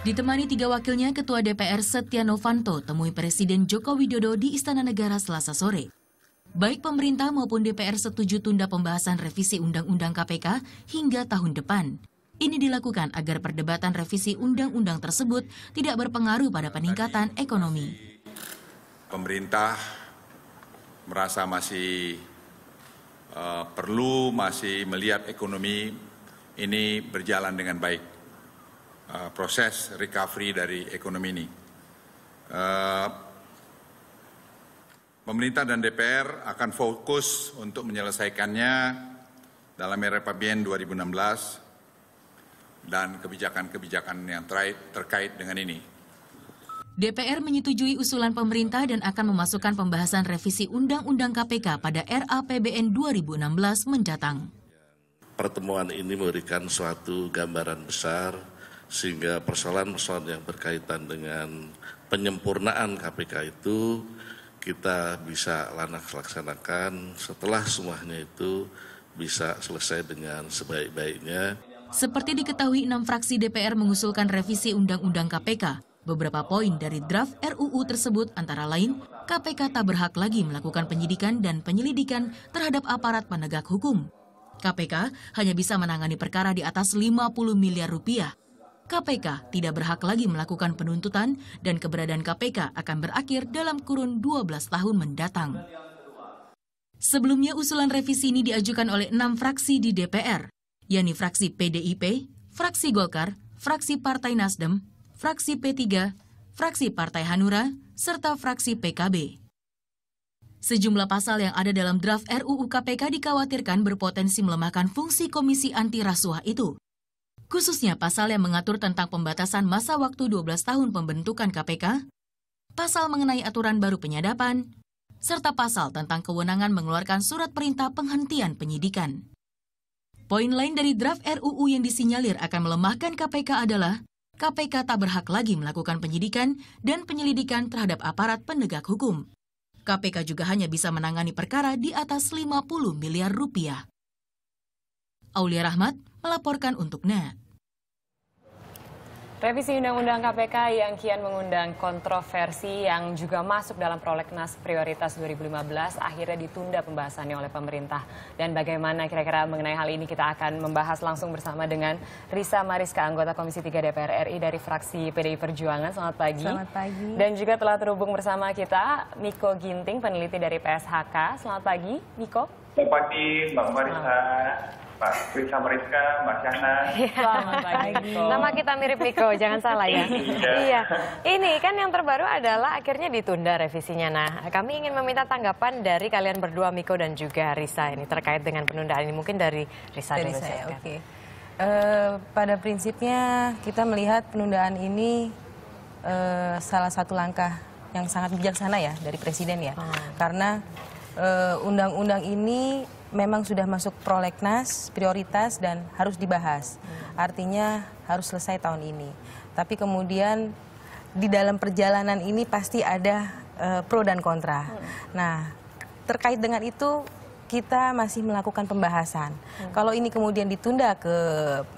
Ditemani 3 wakilnya, Ketua DPR Setia Novanto temui Presiden Joko Widodo di Istana Negara Selasa sore. Baik pemerintah maupun DPR setuju tunda pembahasan revisi Undang-Undang KPK hingga tahun depan. Ini dilakukan agar perdebatan revisi undang-undang tersebut tidak berpengaruh pada peningkatan ekonomi. Pemerintah merasa masih perlu melihat ekonomi ini berjalan dengan baik. Proses recovery dari ekonomi ini. Pemerintah dan DPR akan fokus untuk menyelesaikannya dalam RAPBN 2016 dan kebijakan-kebijakan yang terkait dengan ini. DPR menyetujui usulan pemerintah dan akan memasukkan pembahasan revisi Undang-Undang KPK pada RAPBN 2016 mendatang. Pertemuan ini memberikan suatu gambaran besar sehingga persoalan-persoalan yang berkaitan dengan penyempurnaan KPK itu kita bisa laksanakan setelah semuanya itu bisa selesai dengan sebaik-baiknya. Seperti diketahui, 6 fraksi DPR mengusulkan revisi Undang-Undang KPK. Beberapa poin dari draft RUU tersebut antara lain, KPK tak berhak lagi melakukan penyidikan dan penyelidikan terhadap aparat penegak hukum. KPK hanya bisa menangani perkara di atas 50 miliar rupiah. KPK tidak berhak lagi melakukan penuntutan dan keberadaan KPK akan berakhir dalam kurun 12 tahun mendatang. Sebelumnya usulan revisi ini diajukan oleh 6 fraksi di DPR, yakni fraksi PDIP, fraksi Golkar, fraksi Partai Nasdem, fraksi P3, fraksi Partai Hanura, serta fraksi PKB. Sejumlah pasal yang ada dalam draft RUU KPK dikhawatirkan berpotensi melemahkan fungsi Komisi Anti Rasuah itu. Khususnya pasal yang mengatur tentang pembatasan masa waktu 12 tahun pembentukan KPK, pasal mengenai aturan baru penyadapan, serta pasal tentang kewenangan mengeluarkan surat perintah penghentian penyidikan. Poin lain dari draft RUU yang disinyalir akan melemahkan KPK adalah KPK tak berhak lagi melakukan penyidikan dan penyelidikan terhadap aparat penegak hukum. KPK juga hanya bisa menangani perkara di atas 50 miliar rupiah. Aulia Rahmat melaporkan untuk NET. Revisi Undang-Undang KPK yang kian mengundang kontroversi yang juga masuk dalam prolegnas prioritas 2015 akhirnya ditunda pembahasannya oleh pemerintah. Dan bagaimana kira-kira mengenai hal ini kita akan membahas langsung bersama dengan Risa Mariska, anggota Komisi 3 DPR RI dari fraksi PDI Perjuangan. Selamat pagi. Selamat pagi. Dan juga telah terhubung bersama kita Miko Ginting, peneliti dari PSHK. Selamat pagi, Miko. Selamat pagi, Mbak Marisa. Pak Risa Mariska, Mbak Syahna. Selamat pagi. Nama kita mirip Miko, jangan salah ya. Iya. Ini kan yang terbaru adalah akhirnya ditunda revisinya. Nah, kami ingin meminta tanggapan dari kalian berdua, Miko dan juga Risa, ini terkait dengan penundaan ini. Mungkin dari Risa dulu. Oke. Pada prinsipnya kita melihat penundaan ini salah satu langkah yang sangat bijaksana ya dari Presiden ya. Karena undang-undang ini memang sudah masuk prolegnas, prioritas dan harus dibahas. Artinya harus selesai tahun ini. Tapi kemudian di dalam perjalanan ini pasti ada pro dan kontra. Nah, terkait dengan itu kita masih melakukan pembahasan. Kalau ini kemudian ditunda ke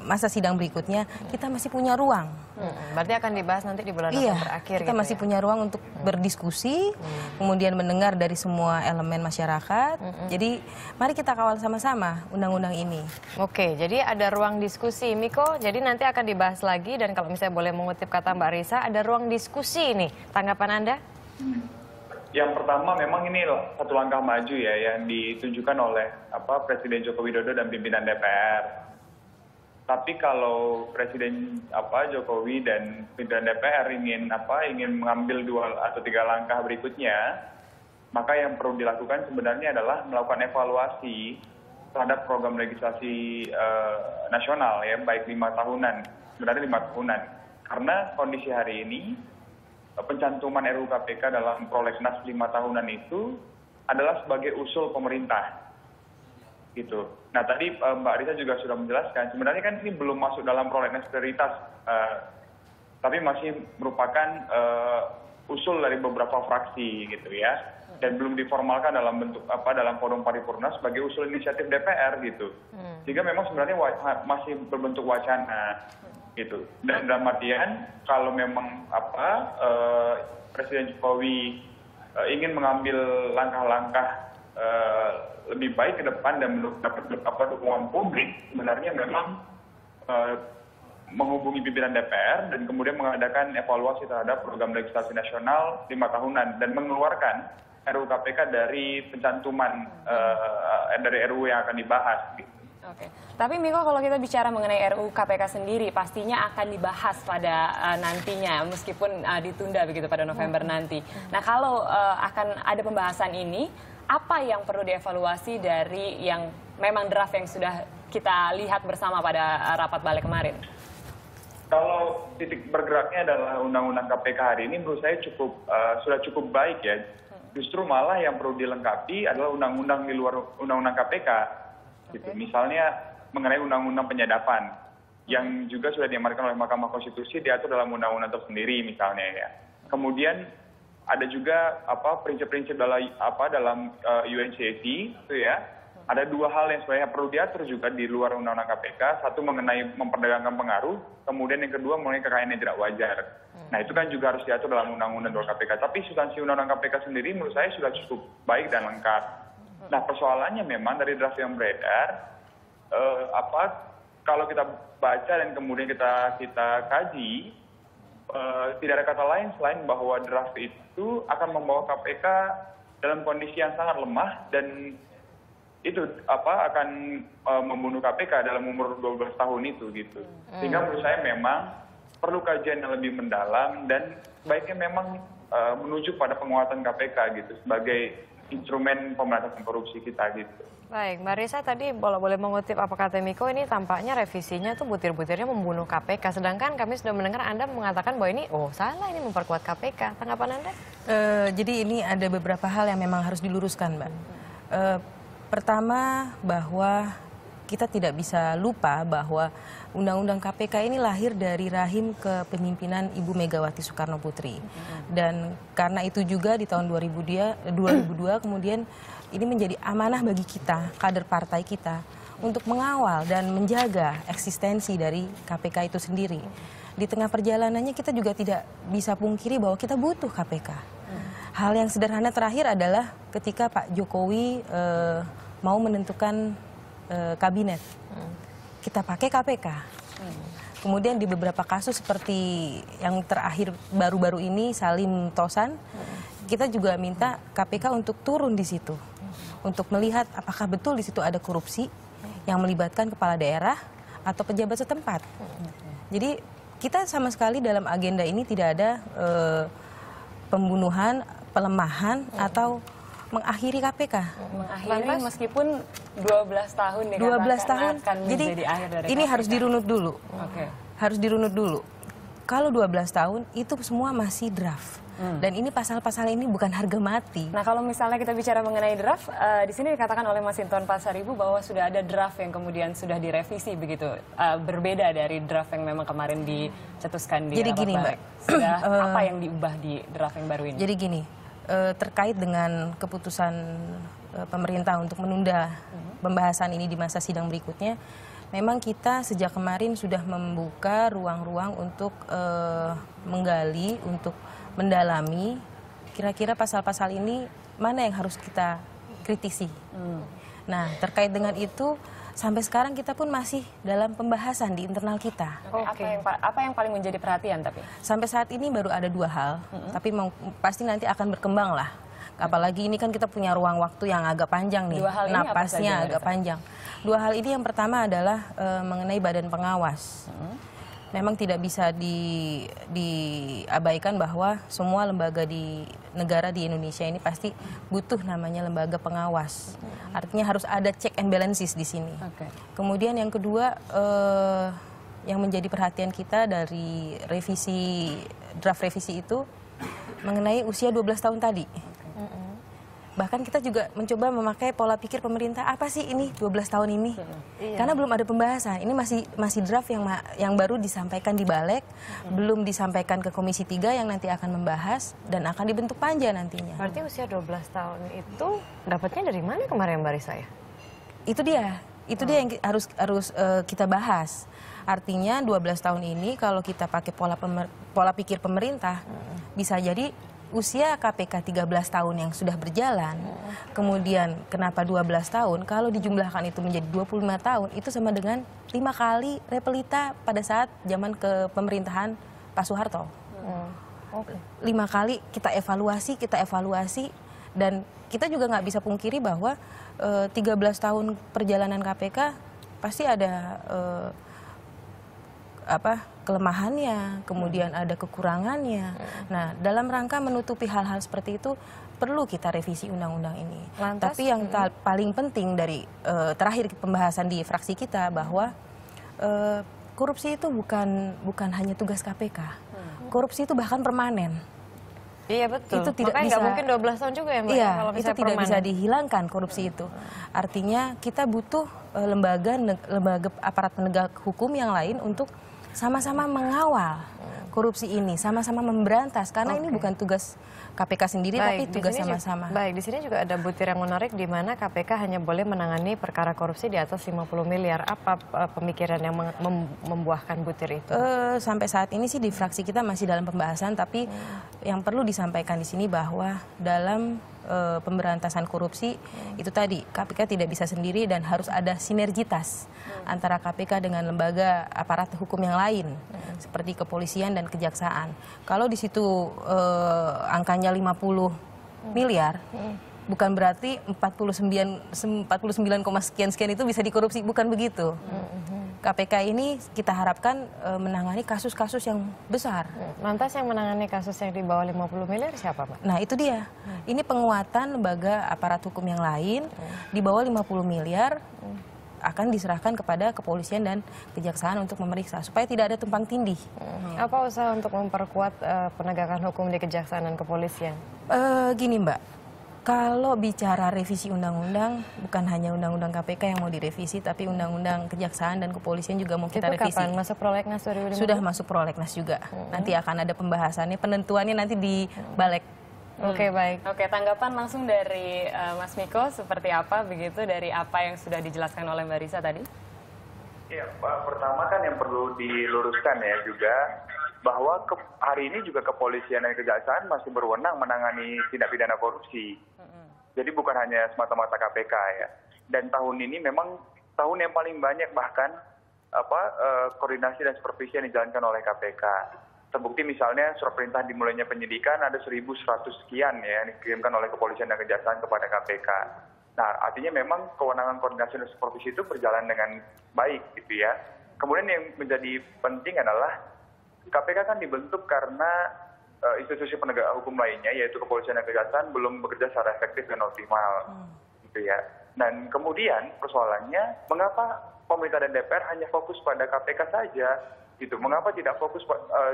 masa sidang berikutnya, kita masih punya ruang. Berarti akan dibahas nanti di bulan November akhir. Kita masih punya ruang untuk berdiskusi, kemudian mendengar dari semua elemen masyarakat. Jadi mari kita kawal sama-sama undang-undang ini. Oke, jadi ada ruang diskusi, Miko. Jadi nanti akan dibahas lagi dan kalau misalnya boleh mengutip kata Mbak Risa, ada ruang diskusi ini. Tanggapan Anda? Yang pertama memang ini satu langkah maju ya yang ditunjukkan oleh Presiden Joko Widodo dan pimpinan DPR. Tapi kalau Presiden Jokowi dan pimpinan DPR ingin mengambil 2 atau 3 langkah berikutnya, maka yang perlu dilakukan sebenarnya adalah melakukan evaluasi terhadap program legislasi nasional ya, baik 5 tahunan, sebenarnya 5 tahunan. Karena kondisi hari ini pencantuman RUU KPK dalam prolegnas 5 tahunan itu adalah sebagai usul pemerintah. Gitu. Nah tadi Mbak Risa juga sudah menjelaskan, sebenarnya kan ini belum masuk dalam prolegnas prioritas, tapi masih merupakan usul dari beberapa fraksi gitu ya, dan belum diformalkan dalam bentuk dalam forum paripurna sebagai usul inisiatif DPR gitu. Sehingga memang sebenarnya masih berbentuk wacana. gitu. Dan dalam artian kalau memang Presiden Jokowi ingin mengambil langkah-langkah lebih baik ke depan dan mendapat dukungan publik, sebenarnya memang menghubungi pimpinan DPR dan kemudian mengadakan evaluasi terhadap program legislasi nasional 5 tahunan dan mengeluarkan RUU KPK dari pencantuman dari RUU yang akan dibahas. Gitu. Oke. Tapi Miko, kalau kita bicara mengenai RUU KPK sendiri, pastinya akan dibahas pada nantinya, meskipun ditunda begitu pada November nanti. Nah, kalau akan ada pembahasan ini, apa yang perlu dievaluasi dari yang memang draft yang sudah kita lihat bersama pada rapat balik kemarin? Kalau titik bergeraknya adalah Undang-Undang KPK hari ini, menurut saya sudah cukup baik ya. Justru malah yang perlu dilengkapi adalah undang-undang di luar Undang-Undang KPK. Gitu. Misalnya mengenai Undang-Undang Penyadapan, yang juga sudah diamanatkan oleh Mahkamah Konstitusi, diatur dalam undang-undang tersendiri misalnya ya. Kemudian ada juga prinsip-prinsip dalam UNCAC itu ya. Ada 2 hal yang sebenarnya perlu diatur juga di luar Undang-Undang KPK. Satu mengenai memperdagangkan pengaruh, kemudian yang kedua mengenai kekayaan yang tidak wajar. Nah itu kan juga harus diatur dalam Undang-Undang KPK. Tapi substansi Undang-Undang KPK sendiri menurut saya sudah cukup baik dan lengkap. Nah persoalannya memang dari draft yang beredar, kalau kita baca dan kemudian kita kaji, tidak ada kata lain selain bahwa draft itu akan membawa KPK dalam kondisi yang sangat lemah dan itu akan membunuh KPK dalam umur 12 tahun itu gitu. Sehingga menurut saya memang perlu kajian yang lebih mendalam dan sebaiknya memang menuju pada penguatan KPK gitu sebagai instrumen pemberantasan korupsi kita gitu. Baik, Mbak Risa tadi boleh mengutip apa kata Miko, ini tampaknya revisinya tuh butir-butirnya membunuh KPK. Sedangkan kami sudah mendengar Anda mengatakan bahwa ini, salah, ini memperkuat KPK. Tanggapan Anda? Jadi ini ada beberapa hal yang memang harus diluruskan, Mbak. Pertama, bahwa kita tidak bisa lupa bahwa Undang-Undang KPK ini lahir dari rahim kepemimpinan Ibu Megawati Soekarno Putri. Dan karena itu juga di tahun 2002 kemudian ini menjadi amanah bagi kita, kader partai kita, untuk mengawal dan menjaga eksistensi dari KPK itu sendiri. Di tengah perjalanannya kita juga tidak bisa pungkiri bahwa kita butuh KPK. Hal yang sederhana terakhir adalah ketika Pak Jokowi mau menentukan kabinet, kita pakai KPK. Kemudian di beberapa kasus seperti yang terakhir baru-baru ini Salim Tosan, kita juga minta KPK untuk turun di situ, untuk melihat apakah betul di situ ada korupsi yang melibatkan kepala daerah atau pejabat setempat. Jadi kita sama sekali dalam agenda ini tidak ada pembunuhan, pelemahan atau mengakhiri KPK. Mengakhiri meskipun 12 tahun 12 tahun. Akan jadi akhir dari ini KPK. harus dirunut dulu. Oke. Harus dirunut dulu. Kalau 12 tahun itu semua masih draft. Dan ini pasal-pasal ini bukan harga mati. Nah, kalau misalnya kita bicara mengenai draft, di sini dikatakan oleh Mas Hinton Pasaribu bahwa sudah ada draft yang kemudian sudah direvisi begitu, berbeda dari draft yang memang kemarin dicetuskan di rapat balik. Sudah apa yang diubah di draft yang baru ini? Jadi gini, terkait dengan keputusan pemerintah untuk menunda pembahasan ini di masa sidang berikutnya, memang kita sejak kemarin sudah membuka ruang-ruang untuk menggali, untuk mendalami kira-kira pasal-pasal ini mana yang harus kita kritisi. Nah, terkait dengan itu sampai sekarang kita pun masih dalam pembahasan di internal kita. Apa yang paling menjadi perhatian tapi? Sampai saat ini baru ada 2 hal, tapi pasti nanti akan berkembang lah. Apalagi ini kan kita punya ruang waktu yang agak panjang nih, 2 hal ini napasnya agak panjang. 2 hal ini yang pertama adalah mengenai badan pengawas. Memang tidak bisa diabaikan bahwa semua lembaga di negara di Indonesia ini pasti butuh namanya lembaga pengawas. Artinya harus ada check and balances di sini. Kemudian yang kedua, yang menjadi perhatian kita dari draft revisi itu mengenai usia 12 tahun tadi. Bahkan kita juga mencoba memakai pola pikir pemerintah, apa sih ini 12 tahun ini? Karena belum ada pembahasan. Ini masih draft yang baru disampaikan di Balik, belum disampaikan ke Komisi 3 yang nanti akan membahas dan akan dibentuk panja nantinya. Berarti usia 12 tahun itu dapatnya dari mana kemarin Mbak Risa ya? Itu dia yang harus kita bahas. Artinya 12 tahun ini kalau kita pakai pola pikir pemerintah, bisa jadi usia KPK 13 tahun yang sudah berjalan, kemudian kenapa 12 tahun, kalau dijumlahkan itu menjadi 25 tahun, itu sama dengan 5 kali repelita pada saat zaman kepemerintahan Pak Soeharto. 5 kali kita evaluasi, dan kita juga nggak bisa pungkiri bahwa 13 tahun perjalanan KPK pasti ada kelemahannya, kemudian ada kekurangannya. Nah, dalam rangka menutupi hal-hal seperti itu, perlu kita revisi undang-undang ini. Lantas, tapi yang paling penting dari terakhir pembahasan di fraksi kita bahwa korupsi itu bukan hanya tugas KPK. Korupsi itu bahkan permanen. Iya betul. Itu tidak Makanya bisa, nggak mungkin 12 tahun juga ya Mbak. Iya, kalau itu tidak bisa dihilangkan korupsi itu. Artinya kita butuh lembaga aparat penegak hukum yang lain untuk sama-sama mengawal korupsi ini, sama-sama memberantas, karena ini bukan tugas KPK sendiri, tapi tugas sama-sama. Baik, di sini juga ada butir yang menarik di mana KPK hanya boleh menangani perkara korupsi di atas 50 miliar. Apa pemikiran yang membuahkan butir itu? Sampai saat ini sih di fraksi kita masih dalam pembahasan, tapi yang perlu disampaikan di sini bahwa dalam pemberantasan korupsi itu tadi KPK tidak bisa sendiri dan harus ada sinergitas antara KPK dengan lembaga aparat hukum yang lain seperti kepolisian dan kejaksaan. Kalau di situ angkanya 50 miliar, bukan berarti 49, sekian itu bisa dikorupsi, bukan begitu. KPK ini kita harapkan menangani kasus-kasus yang besar. Lantas yang menangani kasus yang di bawah 50 miliar siapa, Pak? Nah, itu dia. Ini penguatan lembaga aparat hukum yang lain di bawah 50 miliar akan diserahkan kepada kepolisian dan kejaksaan untuk memeriksa supaya tidak ada tumpang tindih. Apa usaha untuk memperkuat penegakan hukum di kejaksaan dan kepolisian? Gini Mbak, kalau bicara revisi undang-undang, bukan hanya undang-undang KPK yang mau direvisi, tapi undang-undang kejaksaan dan kepolisian juga mau kita revisi. Itu kapan? Masuk prolegnas 2015? Sudah masuk prolegnas juga. Nanti akan ada pembahasannya, penentuannya nanti di Balek. Oke, baik. Oke, tanggapan langsung dari Mas Miko seperti apa begitu dari apa yang sudah dijelaskan oleh Mbak Risa tadi? Ya, Pak, pertama kan yang perlu diluruskan ya juga bahwa hari ini juga kepolisian dan kejaksaan masih berwenang menangani tindak pidana korupsi. Jadi bukan hanya semata-mata KPK ya. Dan tahun ini memang tahun yang paling banyak bahkan koordinasi dan supervisi yang dijalankan oleh KPK. Terbukti misalnya surat perintah dimulainya penyidikan ada 1.100 sekian ya yang dikirimkan oleh kepolisian dan kejaksaan kepada KPK. Nah, artinya memang kewenangan koordinasi dan supervisi itu berjalan dengan baik gitu ya. Kemudian yang menjadi penting adalah KPK kan dibentuk karena institusi penegak hukum lainnya yaitu kepolisian dan kejaksaan belum bekerja secara efektif dan optimal gitu ya. Dan kemudian persoalannya mengapa pemerintah dan DPR hanya fokus pada KPK saja? Gitu. Mengapa tidak fokus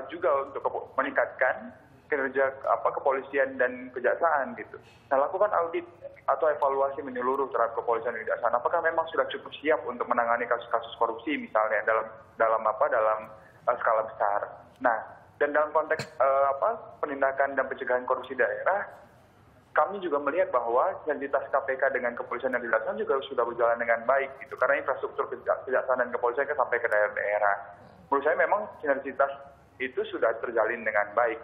juga untuk meningkatkan kinerja kepolisian dan kejaksaan gitu. Nah, lakukan audit atau evaluasi menyeluruh terhadap kepolisian dan kejaksaan. Apakah memang sudah cukup siap untuk menangani kasus-kasus korupsi misalnya dalam skala besar. Nah, dan dalam konteks penindakan dan pencegahan korupsi daerah, kami juga melihat bahwa sinergitas KPK dengan kepolisian dan kejaksaan juga sudah berjalan dengan baik gitu. Karena infrastruktur kejaksaan dan kepolisian kan sampai ke daerah-daerah. Menurut saya memang sinergitas itu sudah terjalin dengan baik.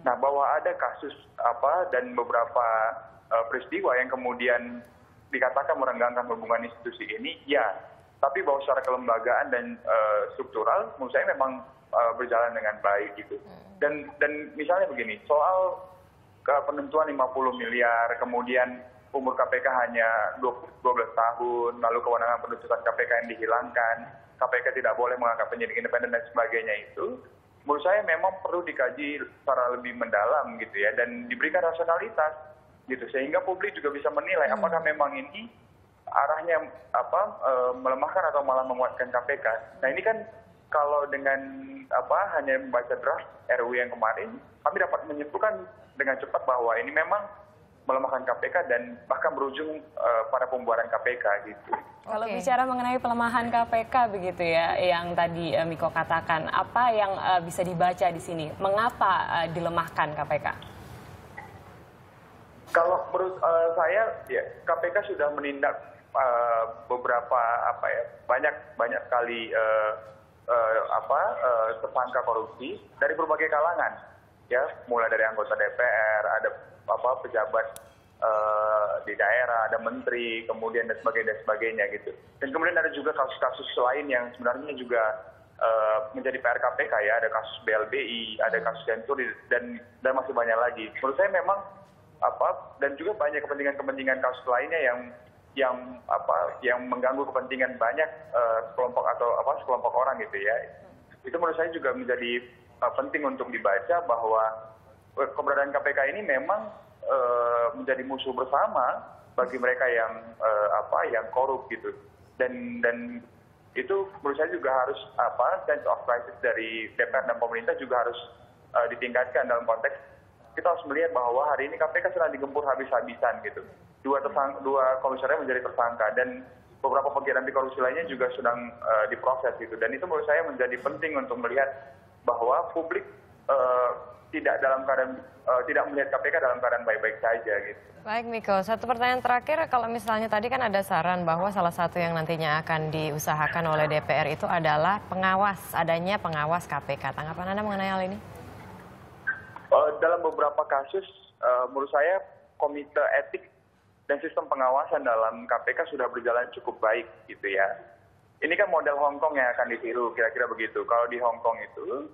Nah, bahwa ada kasus dan beberapa peristiwa yang kemudian dikatakan merenggangkan hubungan institusi ini, ya. Tapi bahwa secara kelembagaan dan struktural, menurut saya memang berjalan dengan baik gitu. Dan misalnya begini, soal penentuan 50 miliar, kemudian umur KPK hanya 12 tahun, lalu kewenangan penuntutan KPK yang dihilangkan, KPK tidak boleh mengangkat penyidik independen dan sebagainya itu, menurut saya memang perlu dikaji secara lebih mendalam gitu ya, dan diberikan rasionalitas gitu, sehingga publik juga bisa menilai apakah memang ini arahnya melemahkan atau malah menguatkan KPK. Nah, ini kan kalau dengan hanya membaca draft RUU yang kemarin, kami dapat menyimpulkan dengan cepat bahwa ini memang melemahkan KPK dan bahkan berujung pada pembubaran KPK gitu. Kalau bicara mengenai pelemahan KPK begitu ya, yang tadi Miko katakan, apa yang bisa dibaca di sini? Mengapa dilemahkan KPK? Kalau menurut saya, ya KPK sudah menindak beberapa banyak sekali tersangka korupsi dari berbagai kalangan, ya, mulai dari anggota DPR, ada pejabat di daerah, ada menteri, kemudian dan sebagainya gitu. Dan kemudian ada juga kasus-kasus lain yang sebenarnya juga menjadi PR KPK, ya, ada kasus BLBI, ada kasus Senturi dan masih banyak lagi. Menurut saya memang dan juga banyak kepentingan kasus lainnya yang mengganggu kepentingan banyak sekelompok orang gitu, ya. Itu menurut saya juga menjadi penting untuk dibaca bahwa keberadaan KPK ini memang menjadi musuh bersama bagi mereka yang korup gitu. Dan itu menurut saya juga harus sense of crisis dari DPR dan pemerintah juga harus ditingkatkan dalam konteks kita harus melihat bahwa hari ini KPK sedang digempur habis-habisan gitu. Dua komisioner menjadi tersangka dan beberapa penggiat anti korupsi lainnya juga sedang diproses gitu. Dan itu menurut saya menjadi penting untuk melihat bahwa publik tidak melihat KPK dalam keadaan baik-baik saja gitu. Baik Miko, satu pertanyaan terakhir, kalau misalnya tadi kan ada saran bahwa salah satu yang nantinya akan diusahakan oleh DPR itu adalah adanya pengawas KPK. Tanggapan Anda mengenai hal ini? Dalam beberapa kasus, menurut saya komite etik dan sistem pengawasan dalam KPK sudah berjalan cukup baik gitu, ya. Ini kan model Hong Kong yang akan ditiru, kira-kira begitu. Kalau di Hong Kong itu,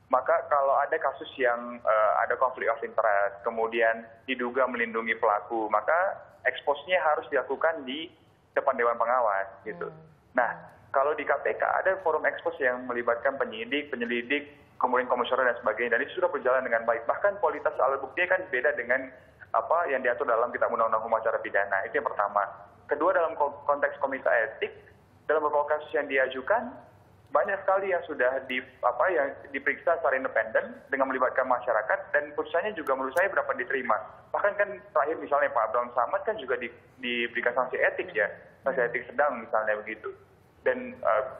maka kalau ada kasus yang ada konflik of interest, kemudian diduga melindungi pelaku, maka eksposnya harus dilakukan di depan Dewan Pengawas gitu. Nah, kalau di KPK ada forum ekspos yang melibatkan penyidik, penyelidik, kemudian komisioner dan sebagainya, dan itu sudah berjalan dengan baik. Bahkan kualitas alat buktinya kan beda dengan apa yang diatur dalam Kitab Undang-Undang Hukum Acara Pidana. Itu yang pertama. Kedua, dalam konteks komite etik, dalam beberapa kasus yang diajukan, banyak sekali yang sudah yang diperiksa secara independen dengan melibatkan masyarakat, dan putusannya juga menurut saya berapa diterima. Bahkan kan terakhir misalnya Pak Abraham Samad kan juga diberikan sanksi etik, ya, sanksi etik sedang misalnya begitu. Dan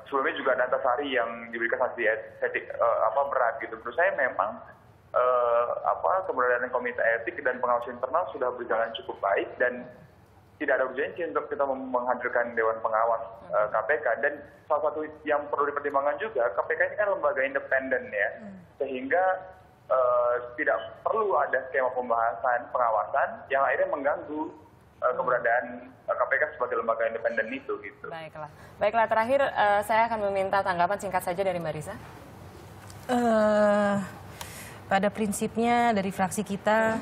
sebelumnya juga ada Antasari yang diberikan sanksi etik berat gitu. Menurut saya memang keberadaan komite etik dan pengawas internal sudah berjalan cukup baik dan tidak ada urgensi untuk kita menghadirkan Dewan Pengawas KPK. Dan salah satu yang perlu dipertimbangkan juga, KPK ini kan lembaga independen, ya, sehingga tidak perlu ada skema pembahasan pengawasan yang akhirnya mengganggu keberadaan KPK sebagai lembaga independen itu gitu. Baiklah, terakhir saya akan meminta tanggapan singkat saja dari Mbak Risa. Pada prinsipnya dari fraksi kita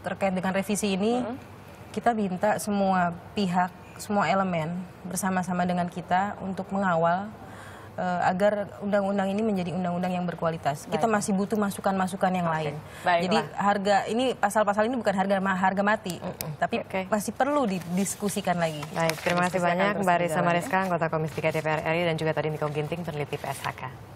terkait dengan revisi ini, kita minta semua pihak, semua elemen bersama-sama dengan kita untuk mengawal agar undang-undang ini menjadi undang-undang yang berkualitas. Kita masih butuh masukan-masukan yang lain. Jadi pasal-pasal ini bukan harga mati, tapi masih perlu didiskusikan lagi. Baik, terima kasih banyak Mbak Risa Mariska, anggota Komisi 3 DPR RI, dan juga tadi Miko Ginting, peneliti PSHK.